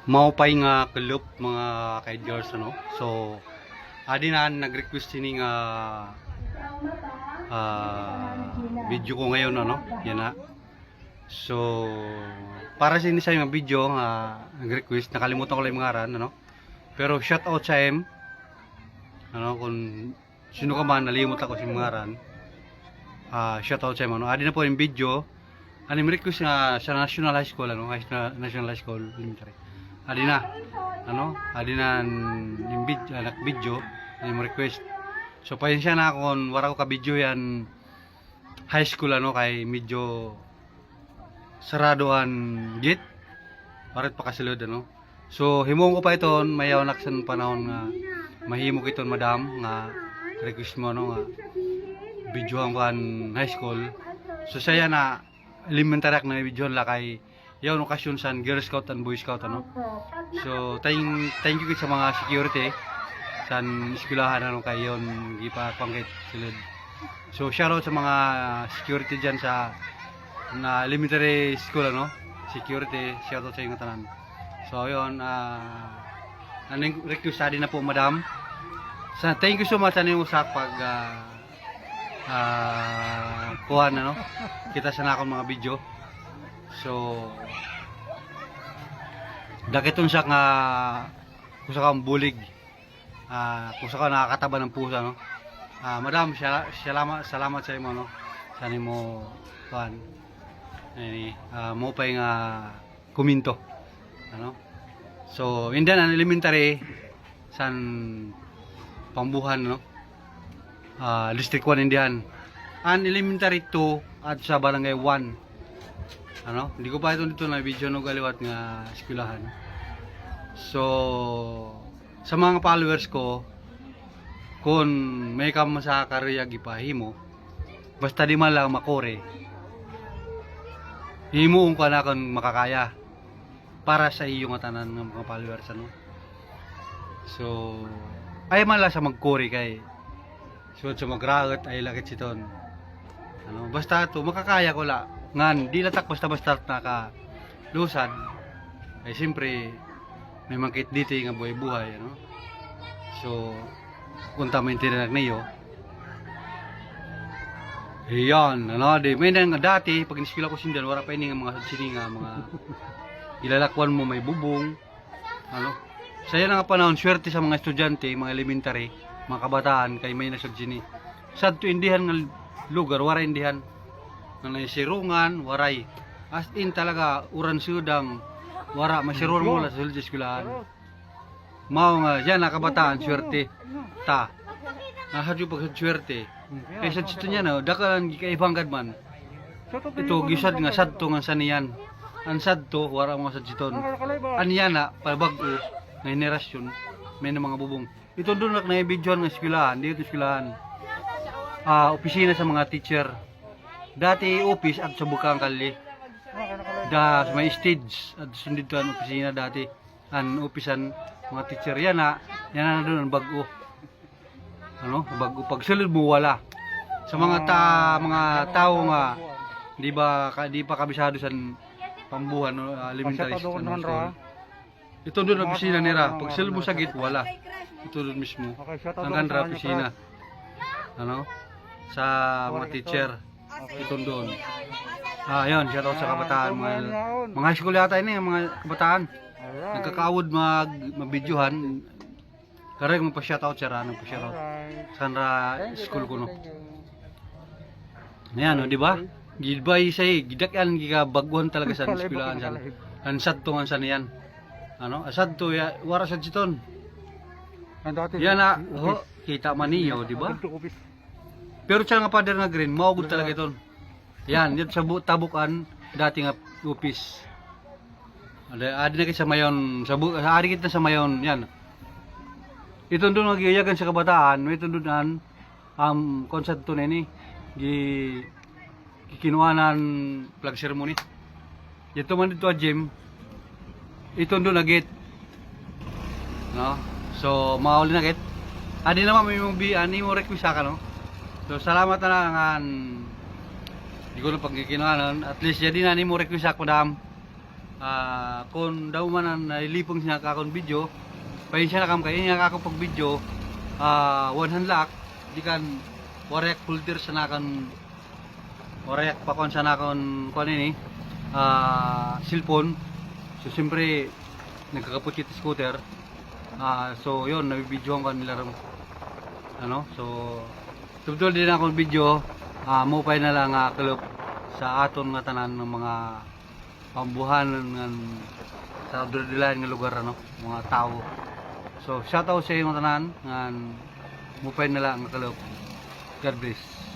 Maupay nga kalup mga ka-idgers ano. So adi na nag-request ini nga video ko ngayon ano. Yan na. So para sa inyo sa yung video nga nag-request, nakalimutan ko lang yung ngaran ano. Pero shout out sa M. Ano kung sino ka man nalimot ako sa ngaran. Shout out sa M ano. Adi na po yung video. Ano yung request nga sa National High School ano, National High School Elementary. Adi na yung video yung request. So pasensya na kung wala ko ka video yan high school ano, kay medyo saradoan git parit pa kasilod ano. So himong ko pa iton mayaw naksan panahon nga mahimo kiton madam nga request mo no nga video ang kan high school. So saya na elementary na video la kay yaw okasyon san Girl Scout and Boy Scout ano. So thank you sa mga security san eskwelahan ano kay yon gipa pangkit silid. So shout out sa mga security diyan sa na elementary school ano, security, shout out sa inyo tanan. So yon anong request din na po madam. So thank you so much ano sa pag kuhan ano. Kita sa nakon mga video. So dakiton siya nga kusa kang bulig, kusa ka nakakataba ng pusa no. Madam, salamat sa imo no. Sa nimo kuan ani mo pa nga kuminto ano. So in an elementary san pambuhan no, district 1 indihan an elementary 2 at sa barangay 1 ano. Hindi ko pa ito dito na video no galiwat nga eskwelahan. So sa mga followers ko kung may kam sa karya gipahimo basta di man lang makore himuong ka na kung makakaya para sa iyo nga tanan ng mga followers ano. So ay man lang sa magkore kay so sa magragot ay lakit siton ano, basta to makakaya ko la ngan di latak basta naka lusad ay siyempre may makit dito nga buhay ano. So kung tama yung tinanak na iyo yan ano, di may nga dati pag iniskila ko sindan wala pa ini nga mga sininga mga ilalakwan mo may bubong ano. Saya na nga panahon swerte sa mga estudyante mga elementary mga kabataan kay may nasod sini sad to indihan nga lugar waray indihan nga sirungan waray as in talaga uran sudang wara masirungan mo la sa eskwelahan mao nga yan na kabataan swerte ta nahadyo pag swerte kay sa dito niya no dakalan gikaibangkad man ito gisad nga sadto nga saniyan ang sadto wara mo sa diton aniya na pabag-o nga henerasyon may na mga bubong ito doon na videoan nga eskwelahan dito eskwelahan opisina sa mga teacher dati office at sa bukang kali da may stage at sundito ang opisina dati an opisan mga teacher yan na doon ang bag-o ano bago pag sulod mo wala sa mga tao nga di pa kabisado sa pambuhan no, elementary school. Ito doon ang opisina nila pag sulod mo sagit wala ito doon mismo ang ganda opisina ano sa mga teacher ito doon. Yun shout out sa kabataan mga high school yata ini mga kabataan nagkakaawod magbidyohan karek mo pa shout out siya pa shout out sanra school ko no. Ayan no, di ba? Gidbay say gidak-an giga baguhan talaga sa eskwelahan san. An sadto nga san yan. Ano? Sadto ya wara sa jiton. Yan na kita man niyo, di ba? Pero siya nga pader nga green, maugod talaga iton. Yan, yun sa tabukan dati nga office. Adi na kita sa mayon, sa adi kita sa mayon, yan. Ito doon nagyayagan sa kabataan, ito doon konsert to na ini kikinuanan flag ceremony. Ito man dito a gym. Ito doon agit. No? So mauli na git. Adi naman may mong ani mo request ka no. So salamat na lang di ko na pagkikinuanan at least jadi na ni mo request ako dam. Kung daw man ang nalilipong siya kakon video, pahin siya na kam kayo nga kakon pag video, 100 lak, di kan warek filter sa nakan, warek pa kon sa nakon kon ini, cellphone. So siyempre nagkakaputsit scooter. So yun, nabibidyohan ko nila rin. So tubdol din akong video, mupay na lang kalop sa aton nga tanan ng mga pambuhanan nga sa dililan nga lugar, mga tao. So shout out sa inyo tanan nga mupay na lang kalop. God bless.